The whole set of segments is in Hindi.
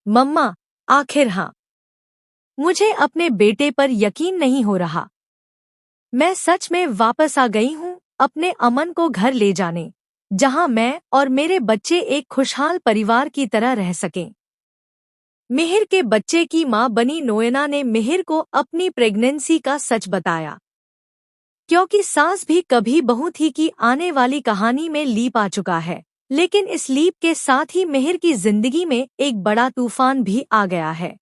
मम्मा, आखिर हाँ। मुझे अपने बेटे पर यकीन नहीं हो रहा। मैं सच में वापस आ गई हूँ अपने अमन को घर ले जाने, जहाँ मैं और मेरे बच्चे एक खुशहाल परिवार की तरह रह सकें। मिहिर के बच्चे की मां बनी नोएना ने मिहिर को अपनी प्रेगनेंसी का सच बताया, क्योंकि सास भी कभी बहू थी की आने वाली कहानी में लीप आ चुका है। लेकिन इस लीप के साथ ही मिहिर की जिंदगी में एक बड़ा तूफान भी आ गया है।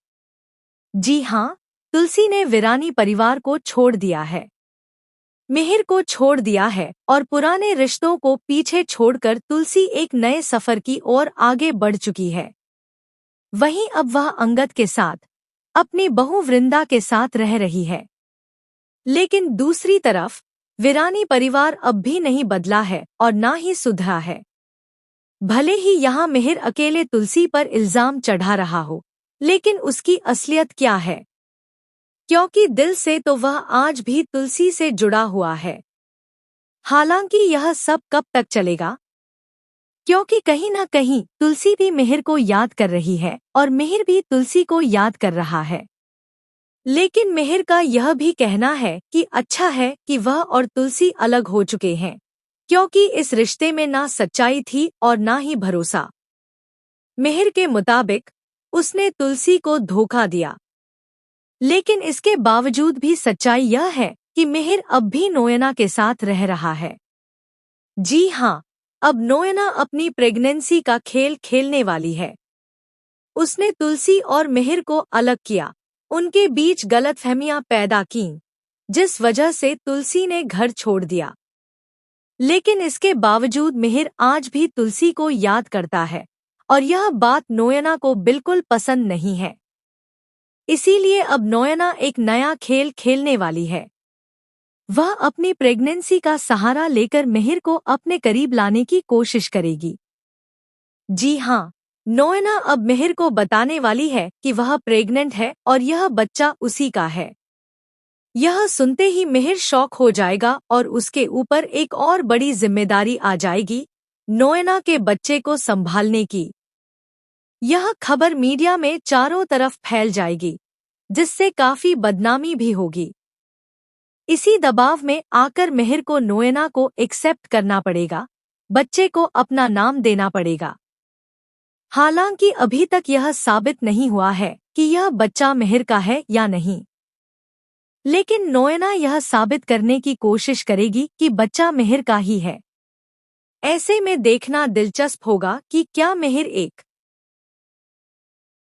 जी हाँ, तुलसी ने वीरानी परिवार को छोड़ दिया है। मिहिर को छोड़ दिया है और पुराने रिश्तों को पीछे छोड़कर तुलसी एक नए सफर की ओर आगे बढ़ चुकी है। वहीं अब वह अंगद के साथ, अपनी बहू वृंदा के साथ रह रही है। लेकिन दूसरी तरफ वीरानी परिवार अब भी नहीं बदला है और ना ही सुधरा है। भले ही यहाँ मिहिर अकेले तुलसी पर इल्जाम चढ़ा रहा हो, लेकिन उसकी असलियत क्या है? क्योंकि दिल से तो वह आज भी तुलसी से जुड़ा हुआ है। हालांकि यह सब कब तक चलेगा? क्योंकि कहीं न कहीं तुलसी भी मिहिर को याद कर रही है और मिहिर भी तुलसी को याद कर रहा है। लेकिन मिहिर का यह भी कहना है कि अच्छा है कि वह और तुलसी अलग हो चुके हैं, क्योंकि इस रिश्ते में ना सच्चाई थी और ना ही भरोसा। मिहिर के मुताबिक उसने तुलसी को धोखा दिया। लेकिन इसके बावजूद भी सच्चाई यह है कि मिहिर अब भी नोएना के साथ रह रहा है। जी हाँ, अब नोएना अपनी प्रेगनेंसी का खेल खेलने वाली है। उसने तुलसी और मिहिर को अलग किया, उनके बीच गलतफहमियां पैदा कीं, जिस वजह से तुलसी ने घर छोड़ दिया। लेकिन इसके बावजूद मिहिर आज भी तुलसी को याद करता है और यह बात नोएना को बिल्कुल पसंद नहीं है। इसीलिए अब नोएना एक नया खेल खेलने वाली है। वह अपनी प्रेगनेंसी का सहारा लेकर मिहिर को अपने करीब लाने की कोशिश करेगी। जी हाँ, नोएना अब मिहिर को बताने वाली है कि वह प्रेग्नेंट है और यह बच्चा उसी का है। यह सुनते ही मिहिर शॉक हो जाएगा और उसके ऊपर एक और बड़ी जिम्मेदारी आ जाएगी, नोएना के बच्चे को संभालने की। यह खबर मीडिया में चारों तरफ फैल जाएगी, जिससे काफी बदनामी भी होगी। इसी दबाव में आकर मिहिर को नोएना को एक्सेप्ट करना पड़ेगा, बच्चे को अपना नाम देना पड़ेगा। हालांकि अभी तक यह साबित नहीं हुआ है कि यह बच्चा मिहिर का है या नहीं। लेकिन नोएना यह साबित करने की कोशिश करेगी कि बच्चा मिहिर का ही है। ऐसे में देखना दिलचस्प होगा कि क्या मिहिर एक